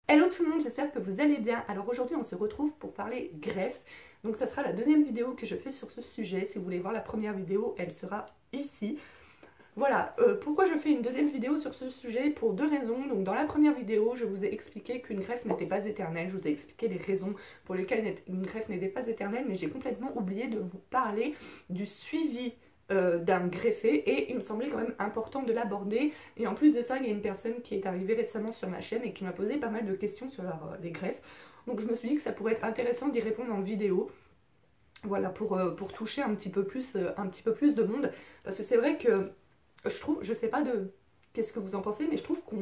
Hello tout le monde, j'espère que vous allez bien. Alors aujourd'hui on se retrouve pour parler greffe. Donc ça sera la deuxième vidéo que je fais sur ce sujet. Si vous voulez voir la première vidéo, elle sera ici. Voilà, pourquoi je fais une deuxième vidéo sur ce sujet? Pour deux raisons. Donc dans la première vidéo, je vous ai expliqué qu'une greffe n'était pas éternelle. Je vous ai expliqué les raisons pour lesquelles une greffe n'était pas éternelle, mais j'ai complètement oublié de vous parler du suivi d'un greffé, et il me semblait quand même important de l'aborder. Et en plus de ça, il y a une personne qui est arrivée récemment sur ma chaîne et qui m'a posé pas mal de questions sur les greffes. Donc je me suis dit que ça pourrait être intéressant d'y répondre en vidéo. Voilà, pour toucher un petit peu plus de monde. Parce que c'est vrai que je trouve, je sais pas de qu'est-ce que vous en pensez, mais je trouve qu'on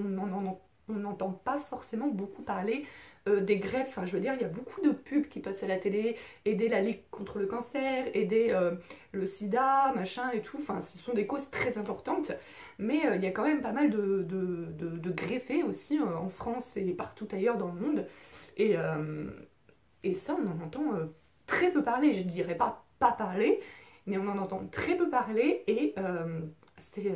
n'entend pas forcément beaucoup parler des greffes. Enfin, je veux dire, il y a beaucoup de pubs qui passent à la télé, aider la Ligue contre le cancer, aider le sida, machin et tout. Enfin, ce sont des causes très importantes, mais il y a quand même pas mal de greffés aussi en France et partout ailleurs dans le monde. Et, euh, et ça, on en entend très peu parler. Je ne dirais pas parler, mais on en entend très peu parler, et c'est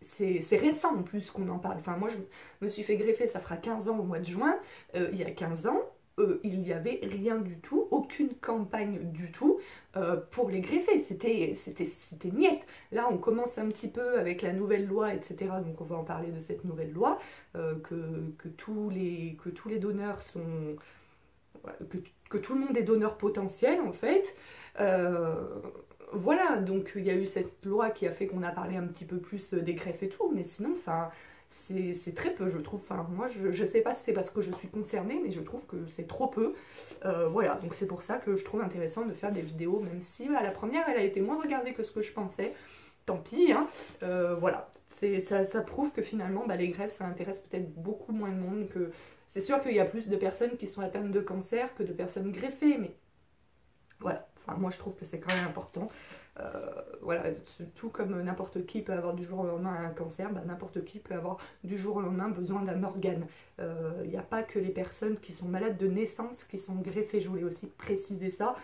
c'est récent en plus qu'on en parle. Enfin, moi, je me suis fait greffer, ça fera 15 ans au mois de juin. Il y a 15 ans, il n'y avait rien du tout, aucune campagne du tout pour les greffer. C'était niette. Là, on commence un petit peu avec la nouvelle loi, etc. Donc, on va en parler de cette nouvelle loi, que tous les donneurs sont... que tout le monde est donneur potentiel, en fait. Euh, voilà, donc il y a eu cette loi qui a fait qu'on a parlé un petit peu plus des greffes et tout, mais sinon, enfin, c'est très peu, je trouve. Enfin, moi, je sais pas si c'est parce que je suis concernée, mais je trouve que c'est trop peu. Voilà, donc c'est pour ça que je trouve intéressant de faire des vidéos, même si à la première, elle a été moins regardée que ce que je pensais. Tant pis, hein. Voilà, ça prouve que finalement, bah, les greffes, ça intéresse peut-être beaucoup moins de monde que... C'est sûr qu'il y a plus de personnes qui sont atteintes de cancer que de personnes greffées, mais voilà, enfin, moi je trouve que c'est quand même important. Voilà, tout comme n'importe qui peut avoir du jour au lendemain un cancer, bah, n'importe qui peut avoir du jour au lendemain besoin d'un organe. Il n'y a pas que les personnes qui sont malades de naissance qui sont greffées, je voulais aussi préciser ça.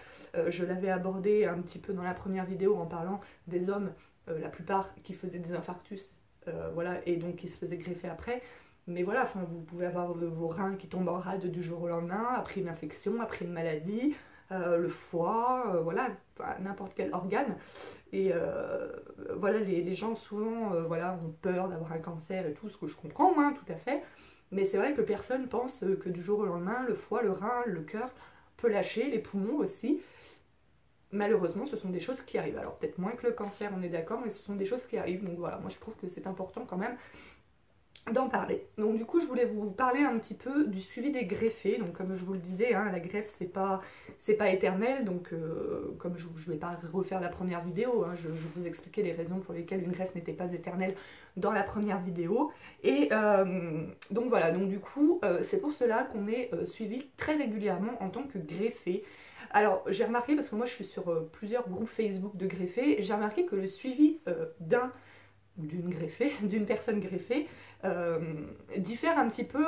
Je l'avais abordé un petit peu dans la première vidéo en parlant des hommes, la plupart qui faisaient des infarctus, voilà, et donc qui se faisaient greffer après. Mais voilà, enfin, vous pouvez avoir vos reins qui tombent en rade du jour au lendemain, après une infection, après une maladie, le foie, voilà, n'importe quel organe. Et voilà, les gens souvent voilà, ont peur d'avoir un cancer et tout, ce que je comprends, hein, tout à fait. Mais c'est vrai que personne pense que du jour au lendemain, le foie, le rein, le cœur peut lâcher, les poumons aussi. Malheureusement, ce sont des choses qui arrivent. Alors peut-être moins que le cancer, on est d'accord, mais ce sont des choses qui arrivent. Donc voilà, moi je trouve que c'est important quand même d'en parler. Donc du coup je voulais vous parler un petit peu du suivi des greffés. Donc comme je vous le disais, hein, la greffe c'est pas éternel, donc comme je ne vais pas refaire la première vidéo, hein, je vous expliquais les raisons pour lesquelles une greffe n'était pas éternelle dans la première vidéo. Et donc voilà, donc du coup c'est pour cela qu'on est suivi très régulièrement en tant que greffé. Alors j'ai remarqué, parce que moi je suis sur plusieurs groupes Facebook de greffés, j'ai remarqué que le suivi d'une greffée, d'une personne greffée, diffère un petit peu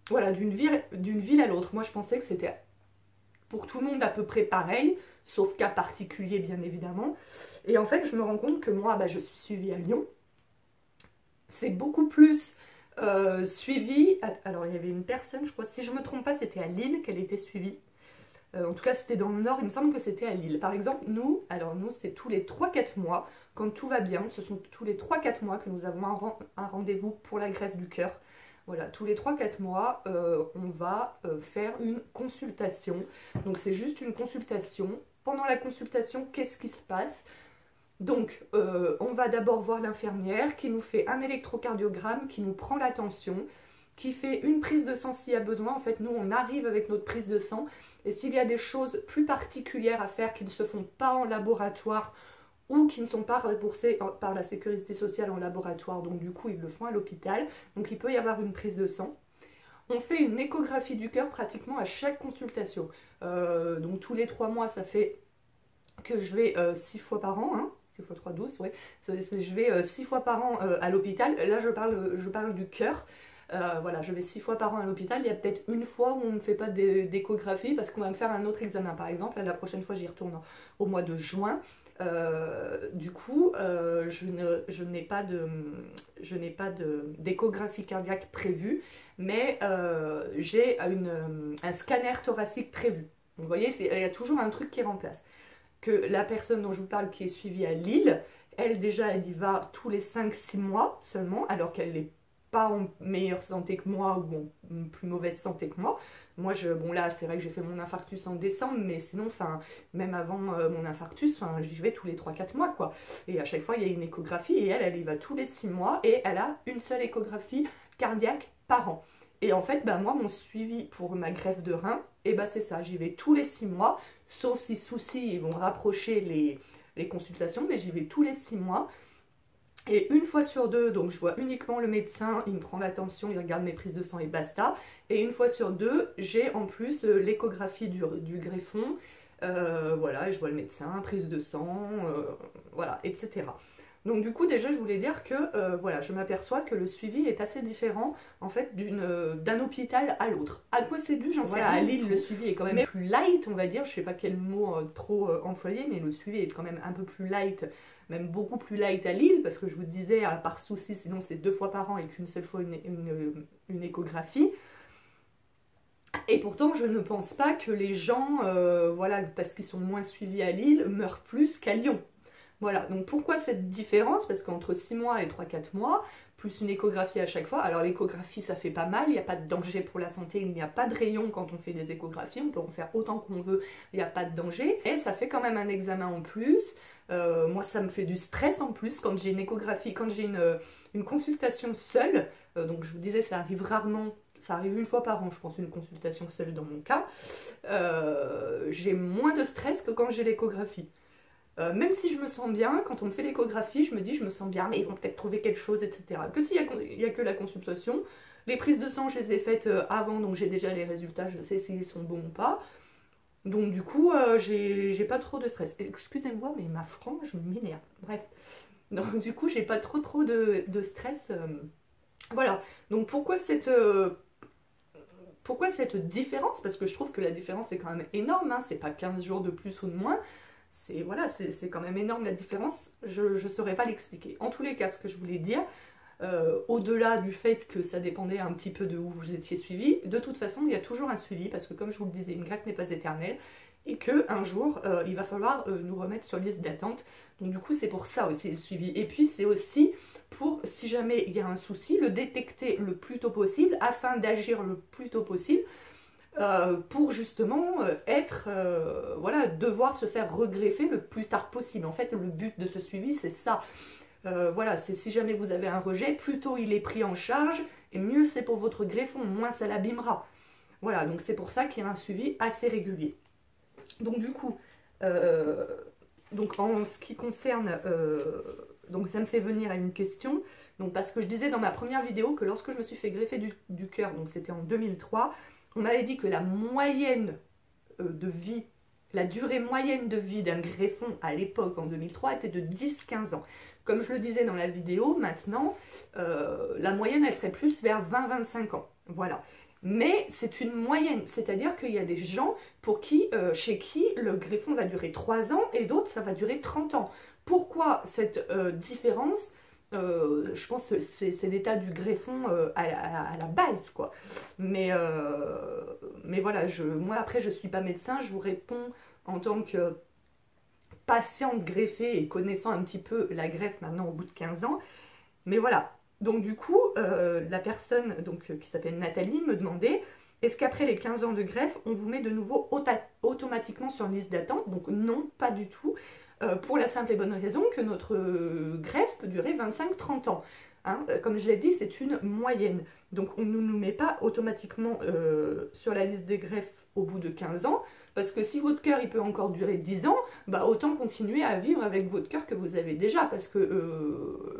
voilà, d'une ville à l'autre. Moi je pensais que c'était pour tout le monde à peu près pareil, sauf cas particulier bien évidemment. Et en fait je me rends compte que moi, bah, je suis suivie à Lyon. C'est beaucoup plus suivi. Alors il y avait une personne, je crois, si je me trompe pas, c'était à Lille qu'elle était suivie. En tout cas, c'était dans le nord, il me semble que c'était à Lille. Par exemple, nous, c'est tous les 3 4 mois, quand tout va bien, ce sont tous les 3 4 mois que nous avons un rendez-vous pour la greffe du cœur. Voilà, tous les 3 4 mois, on va faire une consultation. Donc c'est juste une consultation. Pendant la consultation, qu'est-ce qui se passe? Donc, on va d'abord voir l'infirmière qui nous fait un électrocardiogramme, qui nous prend la tension, qui fait une prise de sang s'il y a besoin. En fait, nous, on arrive avec notre prise de sang. Et s'il y a des choses plus particulières à faire qui ne se font pas en laboratoire ou qui ne sont pas remboursées par la sécurité sociale en laboratoire, donc du coup, ils le font à l'hôpital. Donc, il peut y avoir une prise de sang. On fait une échographie du cœur pratiquement à chaque consultation. Donc, tous les 3 mois, ça fait que je vais 6 fois par an, hein, 6 fois 3, 12, ouais. Je vais 6 fois par an à l'hôpital. Là, je parle du cœur. Voilà, je vais 6 fois par an à l'hôpital. Il y a peut-être une fois où on ne fait pas d'échographie parce qu'on va me faire un autre examen. Par exemple, la prochaine fois, j'y retourne au mois de juin. Du coup, je n'ai pas d'échographie cardiaque prévue, mais j'ai un scanner thoracique prévu. Donc, vous voyez, il y a toujours un truc qui remplace. Que la personne dont je vous parle qui est suivie à Lille, elle déjà, elle y va tous les 5-6 mois seulement, alors qu'elle n'est pas en meilleure santé que moi ou en plus mauvaise santé que moi. Moi, bon là, c'est vrai que j'ai fait mon infarctus en décembre, mais sinon, enfin, même avant mon infarctus, enfin, j'y vais tous les 3-4 mois, quoi. Et à chaque fois, il y a une échographie, et elle y va tous les 6 mois, et elle a une seule échographie cardiaque par an. Et en fait, bah, moi, mon suivi pour ma greffe de rein, et bah, c'est ça, j'y vais tous les 6 mois, sauf si souci, ils vont rapprocher les consultations, mais j'y vais tous les 6 mois. Et une fois sur deux, donc je vois uniquement le médecin, il me prend la tension, il regarde mes prises de sang et basta. Et une fois sur deux, j'ai en plus l'échographie du greffon, voilà, et je vois le médecin, prise de sang, voilà, etc. Donc du coup déjà je voulais dire que voilà, je m'aperçois que le suivi est assez différent en fait d'un hôpital à l'autre. À quoi c'est dû, j'en sais rien. À Lille le suivi est quand même plus light, on va dire, je sais pas quel mot trop employer, mais le suivi est quand même un peu plus light, même beaucoup plus light à Lille, parce que je vous disais, à part souci, sinon c'est 2 fois par an et qu'une seule fois une échographie. Et pourtant, je ne pense pas que les gens, voilà, parce qu'ils sont moins suivis à Lille, meurent plus qu'à Lyon. Voilà, donc pourquoi cette différence? Parce qu'entre 6 mois et 3-4 mois, plus une échographie à chaque fois, alors l'échographie ça fait pas mal, il n'y a pas de danger pour la santé, il n'y a pas de rayon quand on fait des échographies, on peut en faire autant qu'on veut, il n'y a pas de danger, et ça fait quand même un examen en plus. Moi ça me fait du stress en plus quand j'ai une échographie, quand j'ai une consultation seule, donc je vous disais ça arrive rarement, ça arrive une fois par an je pense, une consultation seule dans mon cas, j'ai moins de stress que quand j'ai l'échographie. Même si je me sens bien, quand on me fait l'échographie, je me dis je me sens bien, mais ils vont peut-être trouver quelque chose, etc. Que s'il n'y a que la consultation, les prises de sang, je les ai faites avant, donc j'ai déjà les résultats, je sais s'ils sont bons ou pas. Donc du coup, j'ai pas trop de stress. Excusez-moi, mais ma frange m'énerve. Bref. Donc du coup, j'ai pas trop de stress. Voilà. Donc pourquoi cette différence? Parce que je trouve que la différence est quand même énorme, hein. C'est pas 15 jours de plus ou de moins. C'est voilà, c'est quand même énorme la différence, je ne saurais pas l'expliquer. En tous les cas, ce que je voulais dire, au-delà du fait que ça dépendait un petit peu de où vous étiez suivi, de toute façon, il y a toujours un suivi, parce que comme je vous le disais, une greffe n'est pas éternelle, et qu'un jour, il va falloir nous remettre sur liste d'attente. Donc du coup, c'est pour ça aussi le suivi. Et puis, c'est aussi pour, si jamais il y a un souci, le détecter le plus tôt possible, afin d'agir le plus tôt possible, pour justement voilà, devoir se faire regreffer le plus tard possible. En fait, le but de ce suivi, c'est ça. Voilà, c'est si jamais vous avez un rejet, plus tôt il est pris en charge, et mieux c'est pour votre greffon, moins ça l'abîmera. Voilà, donc c'est pour ça qu'il y a un suivi assez régulier. Donc du coup, donc en ce qui concerne, donc ça me fait venir à une question, donc parce que je disais dans ma première vidéo que lorsque je me suis fait greffer du cœur, donc c'était en 2003, on m'avait dit que la moyenne de vie, la durée moyenne de vie d'un greffon à l'époque, en 2003, était de 10-15 ans. Comme je le disais dans la vidéo, maintenant, la moyenne, elle serait plus vers 20-25 ans. Voilà. Mais c'est une moyenne, c'est-à-dire qu'il y a des gens chez qui le greffon va durer 3 ans et d'autres, ça va durer 30 ans. Pourquoi cette différence? Je pense que c'est l'état du greffon à la base, quoi. Mais voilà, moi après je suis pas médecin, je vous réponds en tant que patiente greffée et connaissant un petit peu la greffe maintenant au bout de 15 ans. Mais voilà, donc du coup, la personne qui s'appelle Nathalie me demandait, est-ce qu'après les 15 ans de greffe, on vous met de nouveau automatiquement sur liste d'attente? Donc non, pas du tout. Pour la simple et bonne raison que notre greffe peut durer 25-30 ans. Hein, comme je l'ai dit, c'est une moyenne. Donc on ne nous met pas automatiquement sur la liste des greffes au bout de 15 ans, parce que si votre cœur il peut encore durer 10 ans, bah autant continuer à vivre avec votre cœur que vous avez déjà, parce que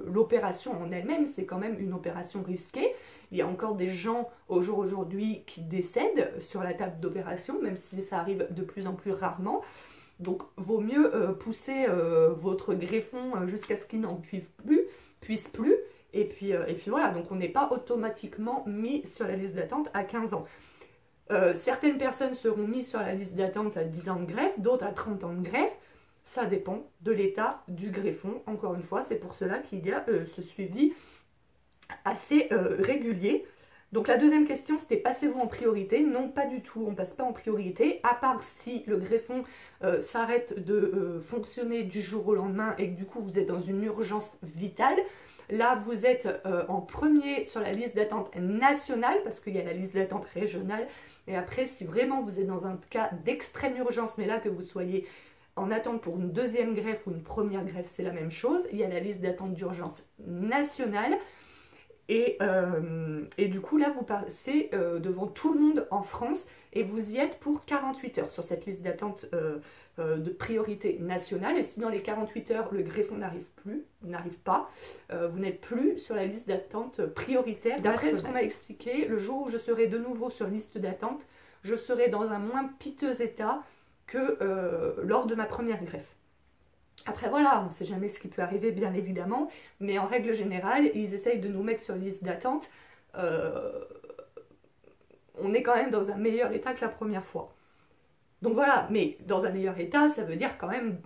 l'opération en elle-même, c'est quand même une opération risquée. Il y a encore des gens au jour aujourd'hui qui décèdent sur la table d'opération, même si ça arrive de plus en plus rarement. Donc, vaut mieux pousser votre greffon jusqu'à ce qu'il n'en puisse plus. Et puis voilà, donc on n'est pas automatiquement mis sur la liste d'attente à 15 ans. Certaines personnes seront mises sur la liste d'attente à 10 ans de greffe, d'autres à 30 ans de greffe. ça dépend de l'état du greffon. Encore une fois, c'est pour cela qu'il y a ce suivi assez régulier. Donc la deuxième question, c'était passez-vous en priorité? Non, pas du tout, on ne passe pas en priorité, à part si le greffon s'arrête de fonctionner du jour au lendemain et que du coup vous êtes dans une urgence vitale. Là, vous êtes en premier sur la liste d'attente nationale, parce qu'il y a la liste d'attente régionale. Et après, si vraiment vous êtes dans un cas d'extrême urgence, mais là que vous soyez en attente pour une deuxième greffe ou une première greffe, c'est la même chose. Il y a la liste d'attente d'urgence nationale. Et du coup, là, vous passez devant tout le monde en France et vous y êtes pour 48 heures sur cette liste d'attente de priorité nationale. Et si dans les 48 heures, le greffon n'arrive pas, vous n'êtes plus sur la liste d'attente prioritaire. D'après ce qu'on m'a expliqué, le jour où je serai de nouveau sur liste d'attente, je serai dans un moins piteux état que lors de ma première greffe. Après voilà, on ne sait jamais ce qui peut arriver bien évidemment, mais en règle générale, ils essayent de nous mettre sur liste d'attente. On est quand même dans un meilleur état que la première fois. Donc voilà, mais dans un meilleur état, ça veut dire quand même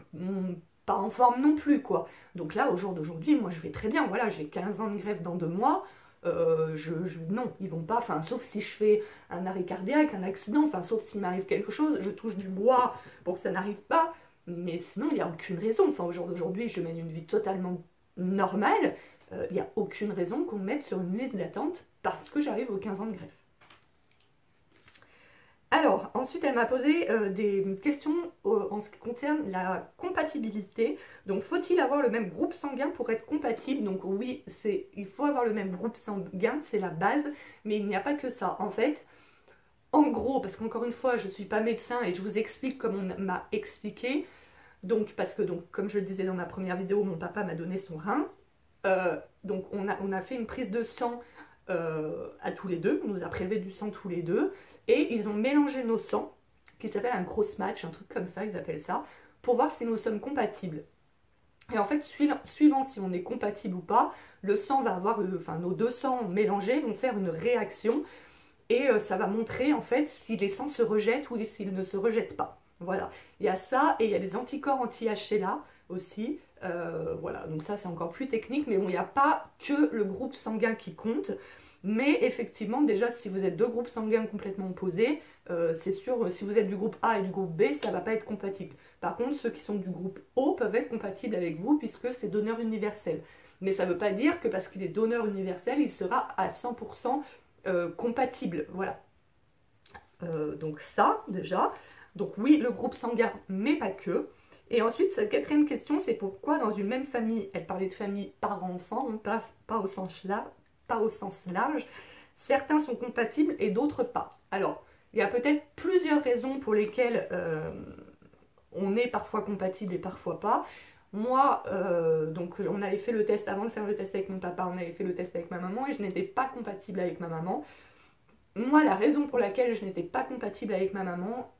pas en forme non plus quoi. Donc là, au jour d'aujourd'hui, moi je vais très bien, voilà, j'ai 15 ans de greffe dans 2 mois. Non, ils vont pas, enfin sauf si je fais un arrêt cardiaque, un accident, enfin sauf s'il m'arrive quelque chose, je touche du bois pour que ça n'arrive pas. Mais sinon, il n'y a aucune raison. Enfin, au jour d'aujourd'hui, je mène une vie totalement normale. Il n'y a aucune raison qu'on me mette sur une liste d'attente parce que j'arrive aux 15 ans de greffe. Alors, ensuite, elle m'a posé des questions en ce qui concerne la compatibilité. Donc, faut-il avoir le même groupe sanguin pour être compatible? Donc oui, il faut avoir le même groupe sanguin, c'est la base. Mais il n'y a pas que ça. En fait, en gros, parce qu'encore une fois, je ne suis pas médecin et je vous explique comme on m'a expliqué. Donc, parce que, comme je le disais dans ma première vidéo, mon papa m'a donné son rein. Donc, on a fait une prise de sang à tous les deux. On nous a prélevé du sang tous les deux. Et ils ont mélangé nos sangs, qui s'appelle un cross-match, un truc comme ça, ils appellent ça, pour voir si nous sommes compatibles. Et en fait, suivant si on est compatible ou pas, le sang va avoir, nos deux sangs mélangés vont faire une réaction. Et ça va montrer en fait si les sangs se rejettent ou s'ils ne se rejettent pas. Voilà, il y a ça et il y a les anticorps anti-HLA aussi. Voilà, donc ça c'est encore plus technique, mais bon, il n'y a pas que le groupe sanguin qui compte. Mais effectivement, déjà si vous êtes deux groupes sanguins complètement opposés, c'est sûr, si vous êtes du groupe A et du groupe B, ça ne va pas être compatible. Par contre, ceux qui sont du groupe O peuvent être compatibles avec vous puisque c'est donneur universel. Mais ça ne veut pas dire que parce qu'il est donneur universel, il sera à 100% compatible, voilà. Donc ça, déjà. Donc oui, le groupe sanguin, mais pas que. Et ensuite, cette quatrième question, c'est pourquoi dans une même famille, elle parlait de famille parent-enfant, on passe pas au sens large, certains sont compatibles et d'autres pas. Alors, il y a peut-être plusieurs raisons pour lesquelles on est parfois compatible et parfois pas. Moi, donc on avait fait le test, avant de faire le test avec mon papa, on avait fait le test avec ma maman et je n'étais pas compatible avec ma maman. Moi, la raison pour laquelle je n'étais pas compatible avec ma maman,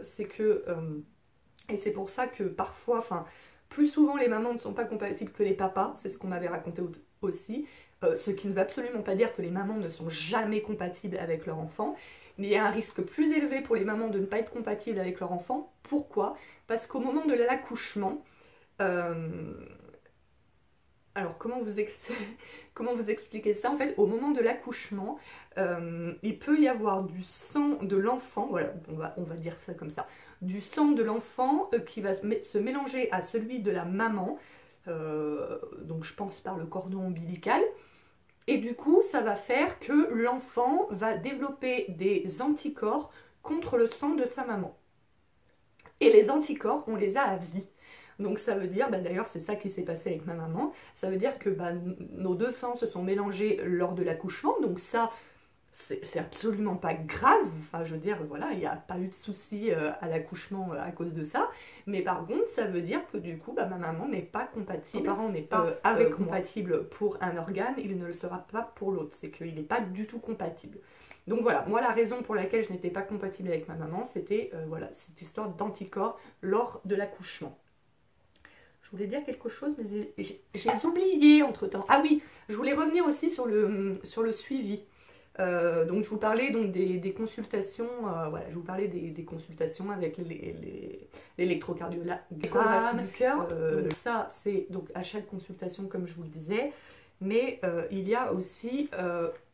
c'est que, et c'est pour ça que parfois, enfin, plus souvent les mamans ne sont pas compatibles que les papas, c'est ce qu'on m'avait raconté aussi, ce qui ne veut absolument pas dire que les mamans ne sont jamais compatibles avec leur enfant, mais il y a un risque plus élevé pour les mamans de ne pas être compatibles avec leur enfant. Pourquoi? Parce qu'au moment de l'accouchement, alors comment vous expliquer ça? En fait, au moment de l'accouchement, il peut y avoir du sang de l'enfant, voilà, on va dire ça comme ça, du sang de l'enfant qui va se mélanger à celui de la maman, donc je pense par le cordon ombilical. Et du coup, ça va faire que l'enfant va développer des anticorps contre le sang de sa maman. Et les anticorps, on les a à vie. Donc ça veut dire, d'ailleurs c'est ça qui s'est passé avec ma maman, ça veut dire que nos deux sangs se sont mélangés lors de l'accouchement, donc ça c'est absolument pas grave, enfin je veux dire voilà, il n'y a pas eu de souci à l'accouchement à cause de ça, mais par contre ça veut dire que du coup ma maman n'est pas compatible, mon parent n'est pas compatible pour un organe, il ne le sera pas pour l'autre, c'est qu'il n'est pas du tout compatible. Donc voilà, moi la raison pour laquelle je n'étais pas compatible avec ma maman, c'était voilà, cette histoire d'anticorps lors de l'accouchement. Je voulais dire quelque chose, mais j'ai oublié entre temps. Ah oui, je voulais revenir aussi sur le suivi. Donc je vous parlais donc des consultations, voilà, je vous parlais des consultations avec l'électrocardiogramme du cœur. Ça c'est donc à chaque consultation comme je vous le disais, mais il y a aussi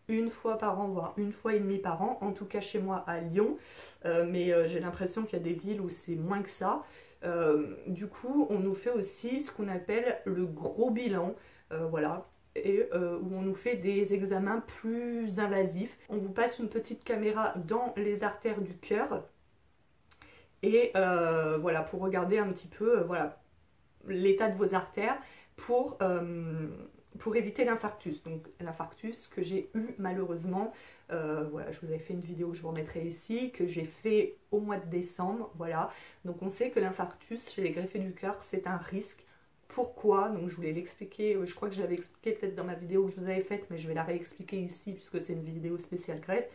une fois par an, voire une fois et demie par an, en tout cas chez moi à Lyon, mais j'ai l'impression qu'il y a des villes où c'est moins que ça. Du coup on nous fait aussi ce qu'on appelle le gros bilan, voilà. Et où on nous fait des examens plus invasifs. On vous passe une petite caméra dans les artères du cœur et voilà, pour regarder un petit peu voilà, l'état de vos artères pour éviter l'infarctus. Donc l'infarctus que j'ai eu malheureusement, voilà, je vous avais fait une vidéo que je vous remettrai ici, que j'ai fait au mois de décembre, voilà. Donc on sait que l'infarctus chez les greffés du cœur c'est un risque. Pourquoi? Donc je voulais l'expliquer, je crois que je l'avais expliqué peut-être dans ma vidéo que je vous avais faite, mais je vais la réexpliquer ici puisque c'est une vidéo spéciale greffe.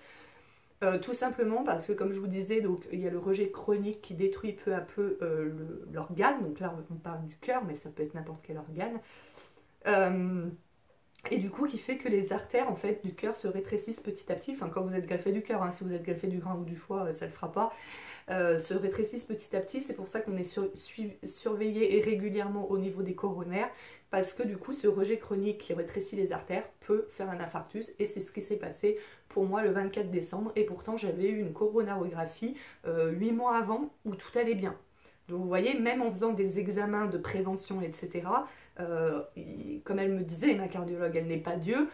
Tout simplement parce que comme je vous disais, donc, il y a le rejet chronique qui détruit peu à peu l'organe, donc là on parle du cœur, mais ça peut être n'importe quel organe, et du coup qui fait que les artères en fait du cœur se rétrécissent petit à petit, enfin quand vous êtes greffé du cœur, hein, si vous êtes greffé du rein ou du foie ça le fera pas, se rétrécissent petit à petit. C'est pour ça qu'on est surveillé et régulièrement au niveau des coronaires, parce que du coup ce rejet chronique qui rétrécit les artères peut faire un infarctus, et c'est ce qui s'est passé pour moi le 24 décembre, et pourtant j'avais eu une coronarographie 8 mois avant où tout allait bien. Donc vous voyez, même en faisant des examens de prévention, etc., comme elle me disait, ma cardiologue, elle n'est pas Dieu,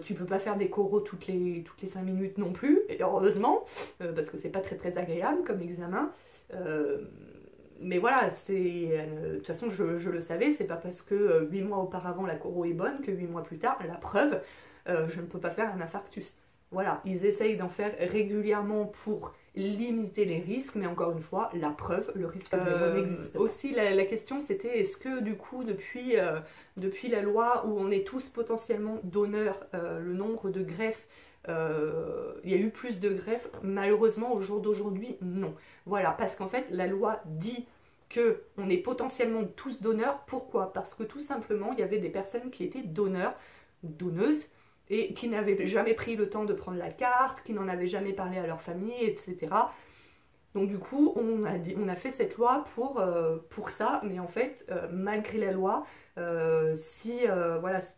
tu peux pas faire des coros toutes les 5 minutes non plus, et heureusement, parce que c'est pas très agréable comme examen. Mais voilà, de toute façon je le savais, c'est pas parce que 8 mois auparavant la coro est bonne que 8 mois plus tard, la preuve, je ne peux pas faire un infarctus. Voilà, ils essayent d'en faire régulièrement pour limiter les risques, mais encore une fois, la preuve, le risque zéro n'existe pas. Aussi, la question c'était, est-ce que du coup, depuis la loi où on est tous potentiellement donneurs, le nombre de greffes, il y a eu plus de greffes, malheureusement au jour d'aujourd'hui, non. Voilà, parce qu'en fait, la loi dit qu'on est potentiellement tous donneurs. Pourquoi? Parce que tout simplement, il y avait des personnes qui étaient donneurs ou donneuses, et qui n'avaient jamais pris le temps de prendre la carte, qui n'en avaient jamais parlé à leur famille, etc. Donc du coup, on a fait cette loi pour ça, mais en fait, malgré la loi, si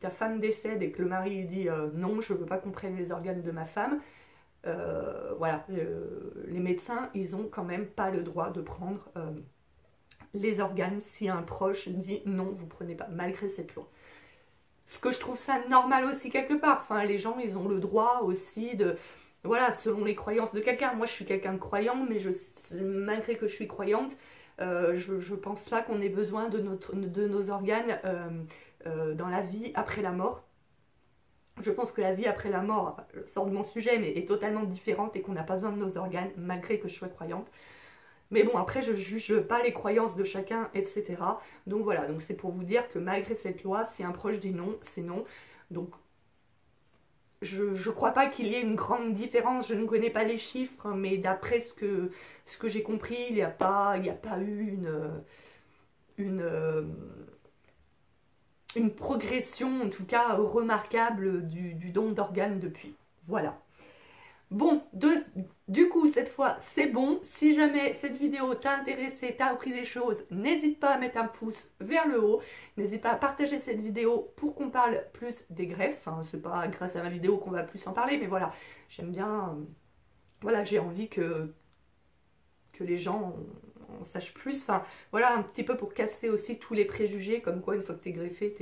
ta femme décède et que le mari dit non, je ne veux pas qu'on prenne les organes de ma femme, les médecins, ils n'ont quand même pas le droit de prendre les organes si un proche dit non, vous ne prenez pas, malgré cette loi. Ce que je trouve ça normal aussi quelque part. Enfin, les gens, ils ont le droit aussi de... Voilà, selon les croyances de quelqu'un. Moi, je suis quelqu'un de croyant, mais malgré que je suis croyante, je pense pas qu'on ait besoin de nos organes dans la vie après la mort. Je pense que la vie après la mort, sort de mon sujet, mais est totalement différente et qu'on n'a pas besoin de nos organes, malgré que je sois croyante. Mais bon, après, je juge pas les croyances de chacun, etc. Donc voilà, donc c'est pour vous dire que malgré cette loi, si un proche dit non, c'est non. Donc, je crois pas qu'il y ait une grande différence, je ne connais pas les chiffres, mais d'après ce que j'ai compris, il n'y a pas eu une progression, en tout cas remarquable, du don d'organes depuis. Voilà. Bon, du coup, cette fois, c'est bon. Si jamais cette vidéo t'a intéressé, t'as appris des choses, n'hésite pas à mettre un pouce vers le haut. N'hésite pas à partager cette vidéo pour qu'on parle plus des greffes. Enfin, c'est pas grâce à ma vidéo qu'on va plus en parler, mais voilà, j'aime bien... voilà, j'ai envie que les gens en sachent plus. Enfin, voilà, un petit peu pour casser aussi tous les préjugés, comme quoi, une fois que t'es greffé,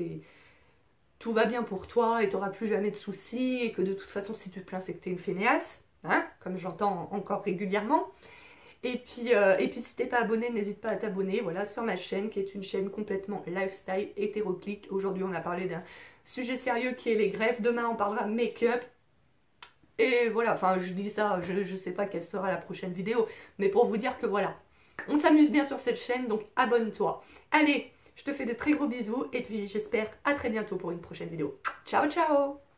tout va bien pour toi et tu n'auras plus jamais de soucis, et que de toute façon si tu te plains c'est que tu es une fainéasse, hein, comme j'entends encore régulièrement. Et puis si t'es pas abonné, n'hésite pas à t'abonner, voilà, sur ma chaîne qui est une chaîne complètement lifestyle, hétéroclite. Aujourd'hui on a parlé d'un sujet sérieux qui est les greffes, demain on parlera make-up. Et voilà, enfin je dis ça, je sais pas quelle sera la prochaine vidéo, mais pour vous dire que voilà, on s'amuse bien sur cette chaîne, donc abonne-toi. Allez, je te fais de très gros bisous et puis j'espère à très bientôt pour une prochaine vidéo. Ciao ciao!